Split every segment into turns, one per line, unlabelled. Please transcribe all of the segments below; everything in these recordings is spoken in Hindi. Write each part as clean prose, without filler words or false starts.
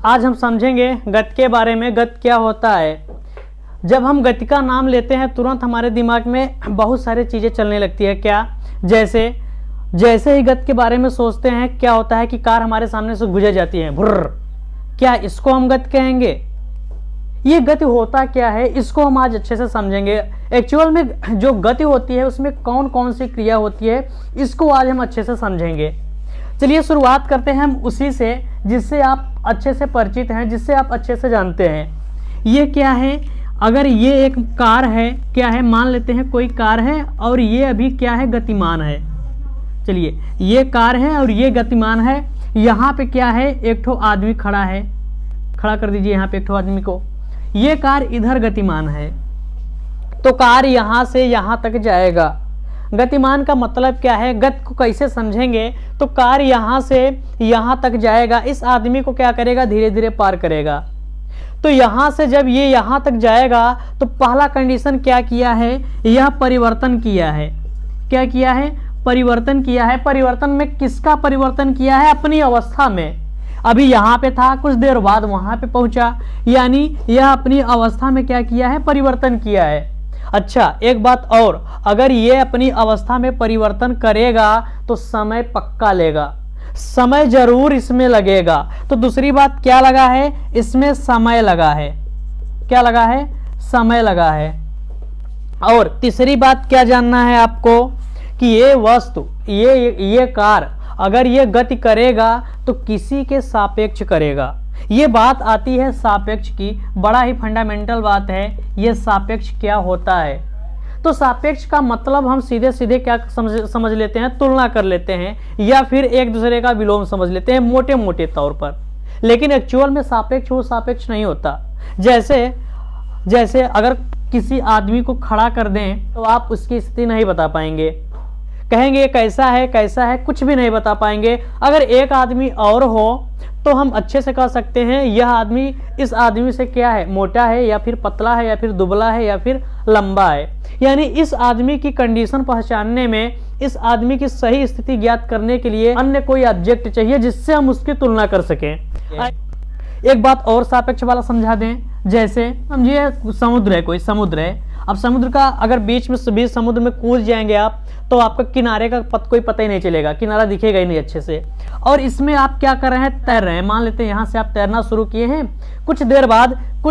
आज हम समझेंगे गति के बारे में। गति क्या होता है। जब हम गति का नाम लेते हैं तुरंत हमारे दिमाग में बहुत सारी चीज़ें चलने लगती है। क्या? जैसे ही गति के बारे में सोचते हैं क्या होता है कि कार हमारे सामने से गुजर जाती है, भुर्र। क्या इसको हम गति कहेंगे? ये गति होता क्या है इसको हम आज अच्छे से समझेंगे। एक्चुअल में जो गति होती है उसमें कौन कौन सी क्रिया होती है इसको आज हम अच्छे से समझेंगे। चलिए शुरुआत करते हैं हम उसी से जिससे आप अच्छे से परिचित हैं, जिससे आप अच्छे से जानते हैं। ये क्या है? अगर ये एक कार है, क्या है, मान लेते हैं कोई कार है और ये अभी क्या है, गतिमान है। चलिए ये कार है और ये गतिमान है। यहाँ पे क्या है, एक ठो आदमी खड़ा है, खड़ा कर दीजिए यहाँ पे एक ठो आदमी को। ये कार इधर गतिमान है तो कार यहाँ से यहाँ तक जाएगा। गतिमान का मतलब क्या है, गति को कैसे समझेंगे तो कार यहाँ से यहाँ तक जाएगा, इस आदमी को क्या करेगा, धीरे धीरे पार करेगा। तो यहाँ से जब ये यहाँ तक जाएगा तो पहला कंडीशन क्या किया है, यह परिवर्तन किया है। क्या किया है? परिवर्तन किया है। परिवर्तन में किसका परिवर्तन किया है? अपनी अवस्था में। अभी यहाँ पे था, कुछ देर बाद वहाँ पे पहुँचा, यानी यह अपनी अवस्था में क्या किया है, परिवर्तन किया है। अच्छा एक बात और, अगर ये अपनी अवस्था में परिवर्तन करेगा तो समय पक्का लेगा, समय जरूर इसमें लगेगा। तो दूसरी बात क्या लगा है, इसमें समय लगा है। क्या लगा है? समय लगा है। और तीसरी बात क्या जानना है आपको कि ये वस्तु, ये कार अगर ये गति करेगा तो किसी के सापेक्ष करेगा। ये बात आती है सापेक्ष की, बड़ा ही फंडामेंटल बात है। ये सापेक्ष क्या होता है? तो सापेक्ष का मतलब हम सीधे सीधे क्या समझ लेते हैं, तुलना कर लेते हैं या फिर एक दूसरे का विलोम समझ लेते हैं मोटे मोटे तौर पर। लेकिन एक्चुअल में सापेक्ष वो सापेक्ष नहीं होता। जैसे अगर किसी आदमी को खड़ा कर दें तो आप उसकी स्थिति नहीं बता पाएंगे, कहेंगे कैसा है, कुछ भी नहीं बता पाएंगे। अगर एक आदमी और हो तो हम अच्छे से कह सकते हैं यह आदमी इस आदमी से क्या है, मोटा है या फिर पतला है या फिर दुबला है या फिर लंबा है। यानी इस आदमी की कंडीशन पहचानने में, इस आदमी की सही स्थिति ज्ञात करने के लिए अन्य कोई ऑब्जेक्ट चाहिए जिससे हम उसकी तुलना कर सकें। एक बात और सापेक्ष वाला समझा दें। जैसे समझिए समुद्र है, कोई समुद्र है। अब समुद्र का अगर बीच समुद्र में कूद जाएंगे आप तो आपका किनारे का कोई पता ही नहीं चलेगा, किनारा दिखेगा ही नहीं अच्छे से। और इसमें आप क्या कर रहे हैं, तैर रहे हैं। मान लेते हैं यहाँ से आप तैरना शुरू किए हैं, कुछ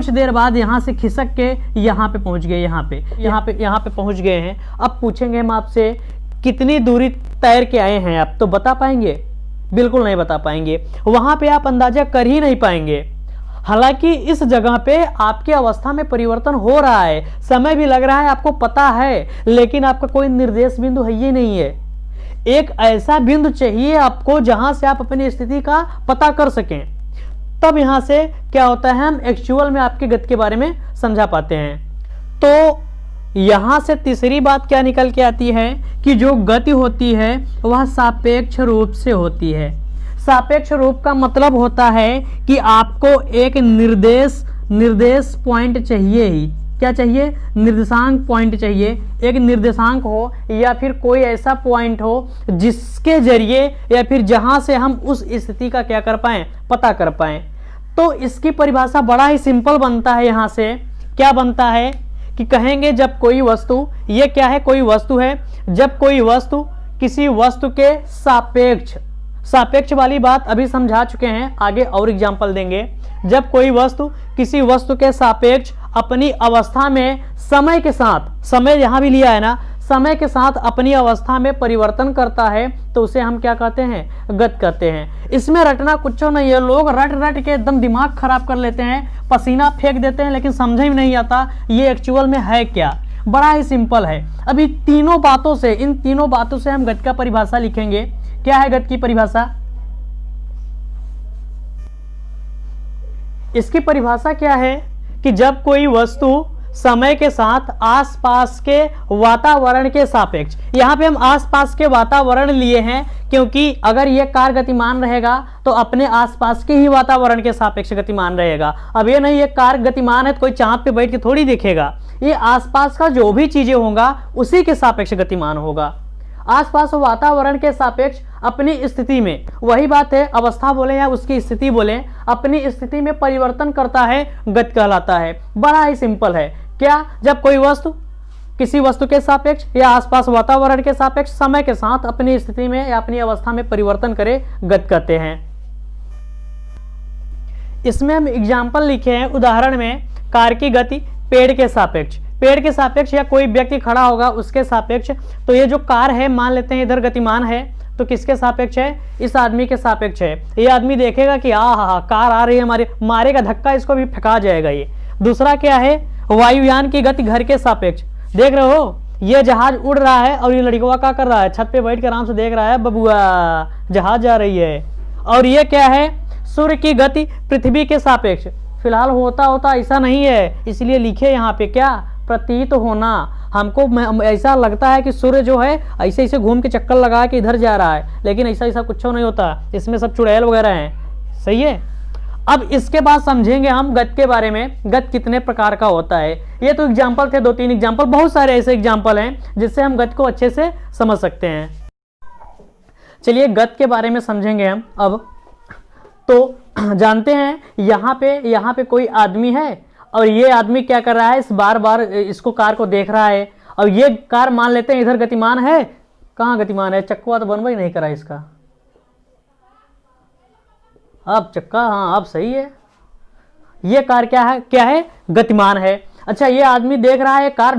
देर बाद यहाँ से खिसक के यहाँ पे पहुँच गए, यहाँ पे पहुँच गए हैं। अब पूछेंगे हम आपसे कितनी दूरी तैर के आए हैं आप, तो बता पाएंगे? बिल्कुल नहीं बता पाएंगे। वहाँ पे आप अंदाजा कर ही नहीं पाएंगे। हालांकि इस जगह पे आपकी अवस्था में परिवर्तन हो रहा है, समय भी लग रहा है, आपको पता है, लेकिन आपका कोई निर्देश बिंदु है ही नहीं है। एक ऐसा बिंदु चाहिए आपको जहां से आप अपनी स्थिति का पता कर सकें। तब यहां से क्या होता है, हम एक्चुअल में आपकी गति के बारे में समझा पाते हैं। तो यहां से तीसरी बात क्या निकल के आती है कि जो गति होती है वह सापेक्ष रूप से होती है। सापेक्ष रूप का मतलब होता है कि आपको एक निर्देश पॉइंट चाहिए ही। क्या चाहिए? निर्देशांक पॉइंट चाहिए। एक निर्देशांक हो या फिर कोई ऐसा पॉइंट हो जिसके जरिए या फिर जहां से हम उस स्थिति का क्या कर पाएं, पता कर पाएं। तो इसकी परिभाषा बड़ा ही सिंपल बनता है। यहां से क्या बनता है कि कहेंगे जब कोई वस्तु, ये क्या है, कोई वस्तु है, जब कोई वस्तु किसी वस्तु के सापेक्ष वाली बात अभी समझा चुके हैं, आगे और एग्जांपल देंगे। जब कोई वस्तु किसी वस्तु के सापेक्ष अपनी अवस्था में समय के साथ, समय यहां भी लिया है ना, समय के साथ अपनी अवस्था में परिवर्तन करता है तो उसे हम क्या कहते हैं, गति कहते हैं। इसमें रटना कुछ नहीं है। लोग रट के एकदम दिमाग खराब कर लेते हैं, पसीना फेंक देते हैं, लेकिन समझ ही नहीं आता ये एक्चुअल में है क्या। बड़ा ही सिंपल है। अभी इन तीनों बातों से हम गति का परिभाषा लिखेंगे। क्या है गति की परिभाषा? इसकी परिभाषा क्या है कि जब कोई वस्तु समय के साथ आसपास के वातावरण के सापेक्ष, यहाँ पे हम आसपास के वातावरण लिए हैं क्योंकि अगर ये कार गतिमान रहेगा तो अपने आसपास के ही वातावरण के सापेक्ष गतिमान रहेगा। अब ये नहीं ये कार गतिमान है तो कोई चांद पे बैठ के थोड़ी देखेगा, ये आसपास का जो भी चीजें होगा उसी के सापेक्ष गतिमान होगा। आसपास वातावरण के सापेक्ष अपनी स्थिति में, वही बात है, अवस्था बोले या उसकी स्थिति बोले, अपनी स्थिति में परिवर्तन करता है, गति कहलाता है। बड़ा ही सिंपल है। क्या? जब कोई वस्तु किसी वस्तु के सापेक्ष या आसपास वातावरण के सापेक्ष समय के साथ अपनी स्थिति में या अपनी अवस्था में परिवर्तन करे, गति कहते हैं। इसमें हम एग्जाम्पल लिखे हैं, उदाहरण में कार की गति पेड़ के सापेक्ष, पेड़ के सापेक्ष या कोई व्यक्ति खड़ा होगा उसके सापेक्ष। तो ये जो कार है, मान लेते हैं इधर गतिमान है, तो किसके सापेक्ष है? इस आदमी के सापेक्ष है। ये आदमी देखेगा कि हा कार आ रही है हमारे, मारेगा धक्का, इसको भी फेंका जाएगा ये। दूसरा क्या है? वायुयान की गति घर के सापेक्ष। देख रहे हो, ये जहाज उड़ रहा है और ये लड़का क्या कर रहा है? छत पे बैठ कर आराम से देख रहा है, बबुआ जहाज जा रही है। और ये क्या है? सूर्य की गति पृथ्वी के सापेक्ष। फिलहाल होता ऐसा नहीं है, इसलिए लिखे यहाँ पे क्या? प्रतीत होना। हमको ऐसा लगता है कि सूर्य जो है ऐसे ऐसे घूम के चक्कर लगा के इधर जा रहा है, लेकिन ऐसा कुछ नहीं होता, इसमें सब चुड़ैल वगैरह हैं। सही है। अब इसके बाद समझेंगे हम गति के बारे में, गति कितने प्रकार का होता है। ये तो एग्जाम्पल थे, 2-3 एग्जाम्पल, बहुत सारे ऐसे एग्जाम्पल हैं जिससे हम गति को अच्छे से समझ सकते हैं। चलिए गति के बारे में समझेंगे हम अब। तो जानते हैं यहाँ पे कोई आदमी है और ये आदमी क्या कर रहा है? इस बार इसको कार को देख रहा है। और ये कार मान लेते हैं इधर गतिमान है। कहाँ गतिमान है? चक्का तो बनवा ही नहीं करा इसका। अब चक्का, हाँ अब सही है। ये कार क्या है? गतिमान है। अच्छा, ये आदमी देख रहा है कार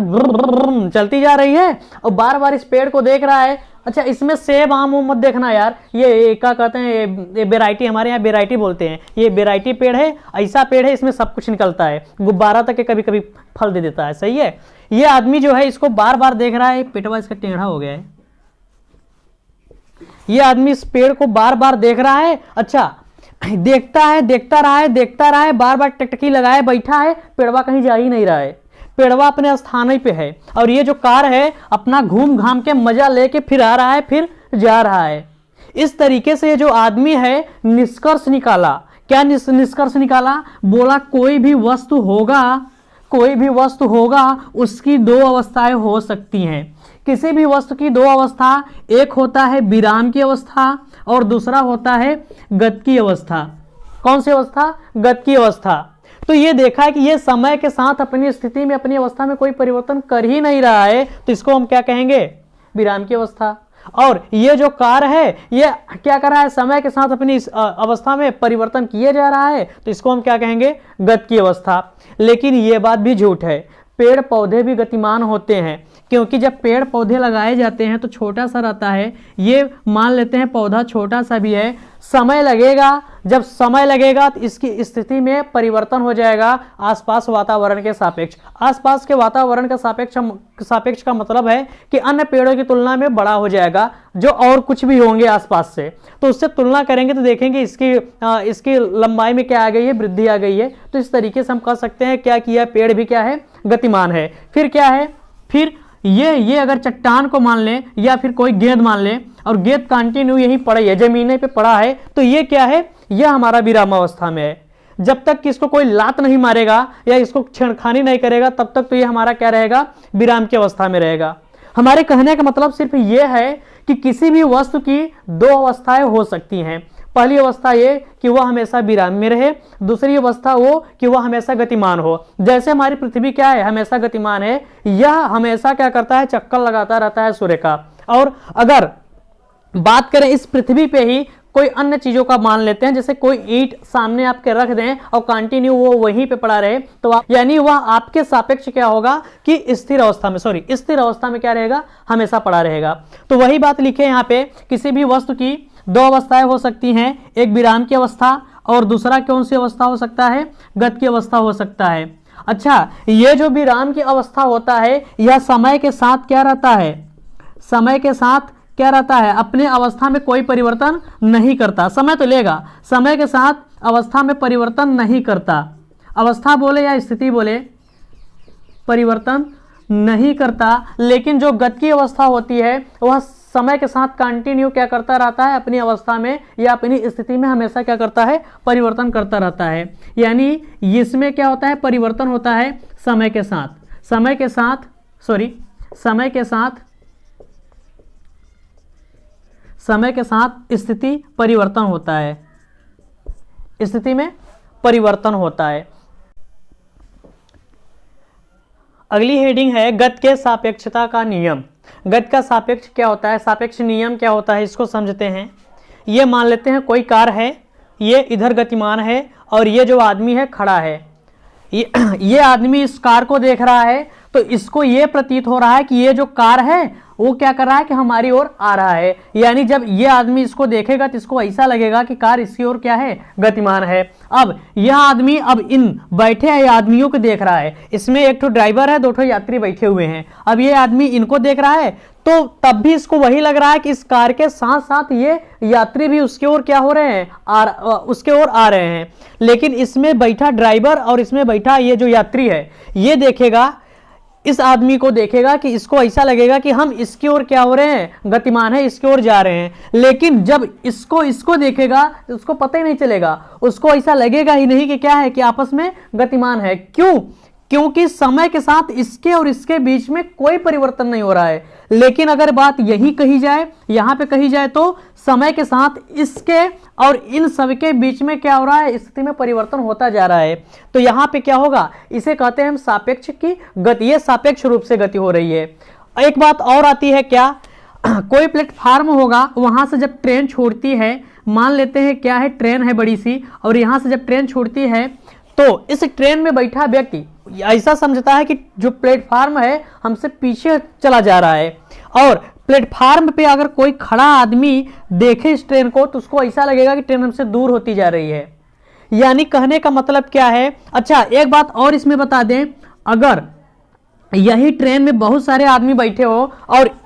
चलती जा रही है और बार बार इस पेड़ को देख रहा है। अच्छा, इसमें सेब आम मत देखना यार, ये क्या कहते हैं, ये वेराइटी, हमारे यहाँ वेराइटी बोलते हैं। ये वेराइटी पेड़ है, ऐसा पेड़ है इसमें सब कुछ निकलता है, गुब्बारा तक के कभी कभी फल दे देता है। सही है। ये आदमी जो है इसको बार बार देख रहा है, पेटवा इसका टेढ़ा हो गया है। ये आदमी इस पेड़ को बार बार देख रहा है। अच्छा, देखता रहा है, बार बार टकटकी लगाए बैठा है, पेड़वा कहीं जा ही नहीं रहा है, पेड़वा अपने स्थान ही पे है। और ये जो कार है अपना घूम घाम के मजा लेके फिर आ रहा है, फिर जा रहा है। इस तरीके से जो आदमी है निष्कर्ष निकाला। क्या निष्कर्ष निकाला? बोला कोई भी वस्तु होगा उसकी 2 अवस्थाएं हो सकती हैं। किसी भी वस्तु की 2 अवस्था, एक होता है विराम की अवस्था और दूसरा होता है गति की अवस्था। कौन सी अवस्था? गति की अवस्था। तो ये देखा है कि ये समय के साथ अपनी स्थिति में, अपनी अवस्था में कोई परिवर्तन कर ही नहीं रहा है, तो इसको हम क्या कहेंगे? विराम की अवस्था। और ये जो कार है ये क्या कर रहा है? समय के साथ अपनी अवस्था में परिवर्तन किए जा रहा है, तो इसको हम क्या कहेंगे? गति की अवस्था। लेकिन ये बात भी झूठ है, पेड़ पौधे भी गतिमान होते हैं, क्योंकि जब पेड़ पौधे लगाए जाते हैं तो छोटा सा रहता है। ये मान लेते हैं पौधा छोटा सा भी है, समय लगेगा, जब समय लगेगा तो इसकी स्थिति में परिवर्तन हो जाएगा आसपास वातावरण के सापेक्ष। आसपास के वातावरण का सापेक्ष का मतलब है कि अन्य पेड़ों की तुलना में बड़ा हो जाएगा, जो और कुछ भी होंगे आसपास से, तो उससे तुलना करेंगे तो देखेंगे इसकी लंबाई में क्या आ गई है? वृद्धि आ गई है। तो इस तरीके से हम कह सकते हैं क्या किया? पेड़ भी क्या है? गतिमान है। फिर क्या है? फिर ये अगर चट्टान को मान लें या फिर कोई गेंद मान लें और गेंद कंटिन्यू यहीं पड़ी है, जमीन पे पड़ा है, तो ये क्या है? यह हमारा विराम अवस्था में है। जब तक कि इसको कोई लात नहीं मारेगा या इसको छेड़खानी नहीं करेगा तब तक तो ये हमारा क्या रहेगा? विराम की अवस्था में रहेगा। हमारे कहने का मतलब सिर्फ ये है कि किसी भी वस्तु की 2 अवस्थाएं हो सकती हैं। पहली अवस्था ये कि वह हमेशा विराम में रहे, दूसरी अवस्था वो कि वह हमेशा गतिमान हो। जैसे हमारी पृथ्वी क्या है? हमेशा गतिमान है। यह हमेशा क्या करता है? चक्कर लगाता रहता है सूर्य का। और अगर बात करें इस पृथ्वी पे ही कोई अन्य चीजों का मान लेते हैं, जैसे कोई ईंट सामने आपके रख दें और कंटिन्यू वो वहीं पे पड़ा रहे, तो यानी वह आपके सापेक्ष क्या होगा कि स्थिर अवस्था में क्या रहेगा? हमेशा पड़ा रहेगा। तो वही बात लिखे यहाँ पे, किसी भी वस्तु की 2 अवस्थाएं हो सकती हैं, एक विराम की अवस्था और दूसरा कौन सी अवस्था हो सकता है? गति की अवस्था हो सकता है। अच्छा, ये जो विराम की अवस्था होता है यह समय के साथ क्या रहता है? समय के साथ क्या रहता है? अपने अवस्था में कोई परिवर्तन नहीं करता। समय तो लेगा, समय के साथ अवस्था में परिवर्तन नहीं करता। अवस्था बोले या स्थिति बोले, परिवर्तन नहीं करता। लेकिन जो गति की अवस्था होती है वह समय के साथ कंटिन्यू क्या करता रहता है? अपनी अवस्था में या अपनी स्थिति में हमेशा क्या करता है? परिवर्तन करता रहता है। यानी इसमें क्या होता है? परिवर्तन होता है समय के साथ समय के साथ स्थिति परिवर्तन होता है, स्थिति में परिवर्तन होता है। अगली हेडिंग है गति के सापेक्षता का नियम। गति का सापेक्ष क्या होता है, सापेक्ष नियम क्या होता है, इसको समझते हैं। ये मान लेते हैं कोई कार है, ये इधर गतिमान है और ये जो आदमी है खड़ा है। ये आदमी इस कार को देख रहा है तो इसको ये प्रतीत हो रहा है कि ये जो कार है वो क्या कर रहा है कि हमारी ओर आ रहा है। यानी जब ये आदमी इसको देखेगा तो इसको ऐसा लगेगा कि कार इसकी ओर क्या है, गतिमान है। अब यह आदमी अब इन बैठे हुए आदमियों को देख रहा है, इसमें एक तो ड्राइवर है, 2 यात्री बैठे हुए हैं। अब ये आदमी इनको देख रहा है तो तब भी इसको वही लग रहा है कि इस कार के साथ साथ ये यात्री भी उसकी ओर क्या हो रहे हैं, उसके ओर आ रहे हैं। लेकिन इसमें बैठा ड्राइवर और इसमें बैठा ये जो यात्री है, ये देखेगा, इस आदमी को देखेगा कि इसको ऐसा लगेगा कि हम इसकी ओर क्या हो रहे हैं, गतिमान है, इसकी ओर जा रहे हैं। लेकिन जब इसको देखेगा तो उसको पता ही नहीं चलेगा, उसको ऐसा लगेगा ही नहीं कि क्या है, कि आपस में गतिमान है। क्यों? क्योंकि समय के साथ इसके और इसके बीच में कोई परिवर्तन नहीं हो रहा है। लेकिन अगर बात यही कही जाए, यहां पे कही जाए, तो समय के साथ इसके और इन सब के बीच में क्या हो रहा है, स्थिति में परिवर्तन होता जा रहा है। तो यहां पे क्या होगा, इसे कहते हैं हम सापेक्ष की गति, ये सापेक्ष रूप से गति हो रही है। एक बात और आती है क्या, कोई प्लेटफार्म होगा, वहां से जब ट्रेन छोड़ती है, मान लेते हैं क्या है, ट्रेन है बड़ी सी, और यहां से जब ट्रेन छोड़ती है तो इस ट्रेन में बैठा व्यक्ति ऐसा समझता है कि जो प्लेटफार्म है हमसे पीछे चला जा रहा है। और प्लेटफार्म पे अगर कोई खड़ा आदमी देखे इस ट्रेन को तो उसको ऐसा लगेगा कि ट्रेन हमसे दूर होती जा रही है। यानी कहने का मतलब क्या है। अच्छा, एक बात और इसमें बता दें, अगर यही ट्रेन में बहुत सारे आदमी बैठे हो और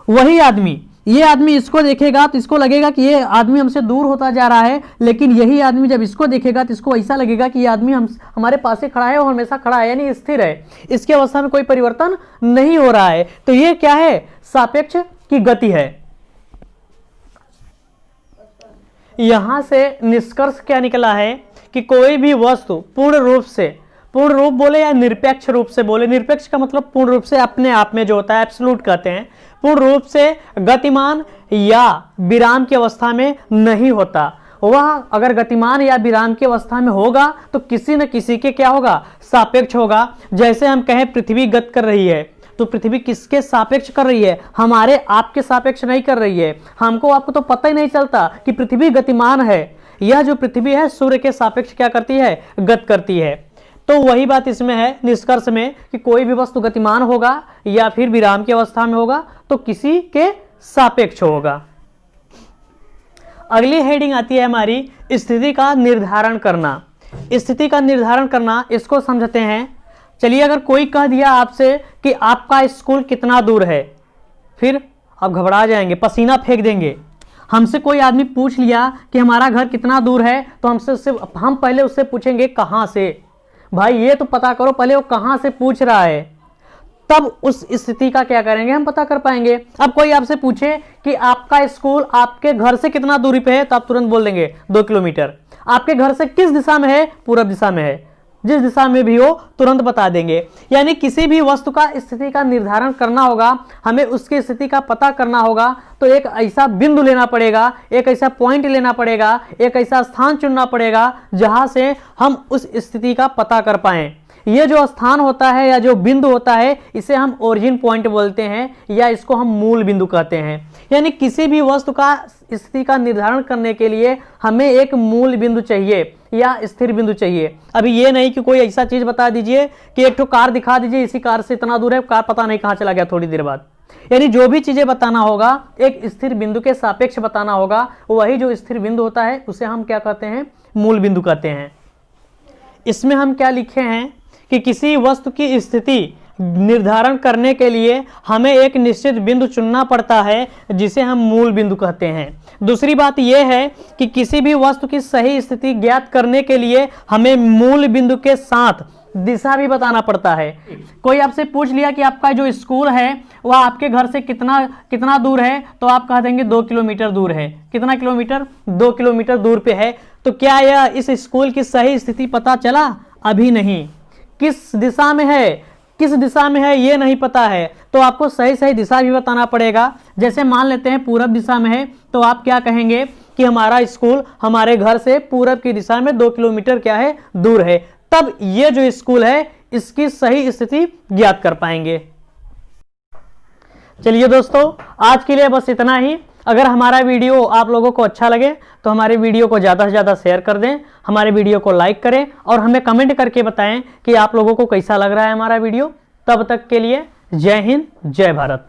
वही आदमी, ये आदमी इसको देखेगा तो इसको लगेगा कि ये आदमी हमसे दूर होता जा रहा है। लेकिन यही आदमी जब इसको देखेगा तो इसको ऐसा लगेगा कि ये आदमी हमारे पास ही खड़ा है और हमेशा खड़ा है, यानी स्थिर है, इसकी अवस्था में कोई परिवर्तन नहीं हो रहा है। तो ये क्या है, सापेक्ष की गति है। यहां से निष्कर्ष क्या निकला है कि कोई भी वस्तु पूर्ण रूप बोले या निरपेक्ष रूप से बोले, निरपेक्ष का मतलब पूर्ण रूप से अपने आप में जो होता है, एब्सोल्यूट कहते हैं, पूर्ण रूप से गतिमान या विराम की अवस्था में नहीं होता। वह अगर गतिमान या विराम की अवस्था में होगा तो किसी न किसी के क्या होगा, सापेक्ष होगा। जैसे हम कहें पृथ्वी गति कर रही है तो पृथ्वी किसके सापेक्ष कर रही है, हमारे आपके सापेक्ष नहीं कर रही है। हमको आपको तो पता ही नहीं चलता कि पृथ्वी गतिमान है। यह जो पृथ्वी है सूर्य के सापेक्ष क्या करती है, गति करती है। तो वही बात इसमें है निष्कर्ष में कि कोई भी वस्तु गतिमान होगा या फिर विराम की अवस्था में होगा तो किसी के सापेक्ष होगा। अगली हेडिंग आती है हमारी स्थिति का निर्धारण करना। स्थिति का निर्धारण करना, इसको समझते हैं। चलिए, अगर कोई कह दिया आपसे कि आपका स्कूल कितना दूर है, फिर आप घबरा जाएंगे, पसीना फेंक देंगे। हमसे कोई आदमी पूछ लिया कि हमारा घर कितना दूर है तो हम पहले उससे पूछेंगे कहाँ से। भाई ये तो पता करो पहले वो कहाँ से पूछ रहा है, तब उस स्थिति का क्या करेंगे, हम पता कर पाएंगे। अब कोई आपसे पूछे कि आपका स्कूल आपके घर से कितना दूरी पे है तो आप तुरंत बोल देंगे 2 किलोमीटर। आपके घर से किस दिशा में है, पूर्व दिशा में है, जिस दिशा में भी हो तुरंत बता देंगे। यानी किसी भी वस्तु का स्थिति का निर्धारण करना होगा, हमें उसकी स्थिति का पता करना होगा तो एक ऐसा बिंदु लेना पड़ेगा, एक ऐसा पॉइंट लेना पड़ेगा, एक ऐसा स्थान चुनना पड़ेगा जहां से हम उस स्थिति का पता कर पाएं। ये जो स्थान होता है या जो बिंदु होता है इसे हम ओरिजिन पॉइंट बोलते हैं या इसको हम मूल बिंदु कहते हैं। यानी किसी भी वस्तु का स्थिति का निर्धारण करने के लिए हमें एक मूल बिंदु चाहिए या स्थिर बिंदु चाहिए। अभी ये नहीं कि कोई ऐसा चीज बता दीजिए कि एक तो कार दिखा दीजिए, इसी कार से इतना दूर है, कार पता नहीं कहां चला गया थोड़ी देर बाद। यानी जो भी चीजें बताना होगा एक स्थिर बिंदु के सापेक्ष बताना होगा। वही जो स्थिर बिंदु होता है उसे हम क्या कहते हैं, मूल बिंदु कहते हैं। इसमें हम क्या लिखे हैं कि किसी वस्तु की स्थिति निर्धारण करने के लिए हमें एक निश्चित बिंदु चुनना पड़ता है जिसे हम मूल बिंदु कहते हैं। दूसरी बात यह है कि किसी भी वस्तु की सही स्थिति ज्ञात करने के लिए हमें मूल बिंदु के साथ दिशा भी बताना पड़ता है। कोई आपसे पूछ लिया कि आपका जो स्कूल है वह आपके घर से कितना दूर है तो आप कह देंगे 2 किलोमीटर दूर है। कितना किलोमीटर, 2 किलोमीटर दूर पे है। तो क्या यह इस स्कूल की सही स्थिति पता चला? अभी नहीं। किस दिशा में है? किस दिशा में है ये नहीं पता है तो आपको सही सही दिशा भी बताना पड़ेगा। जैसे मान लेते हैं पूरब दिशा में है तो आप क्या कहेंगे कि हमारा स्कूल हमारे घर से पूरब की दिशा में 2 किलोमीटर क्या है दूर है, तब ये जो स्कूल है इसकी सही स्थिति ज्ञात कर पाएंगे। चलिए दोस्तों, आज के लिए बस इतना ही। अगर हमारा वीडियो आप लोगों को अच्छा लगे तो हमारे वीडियो को ज़्यादा से ज़्यादा शेयर कर दें, हमारे वीडियो को लाइक करें और हमें कमेंट करके बताएं कि आप लोगों को कैसा लग रहा है हमारा वीडियो। तब तक के लिए जय हिंद, जय भारत।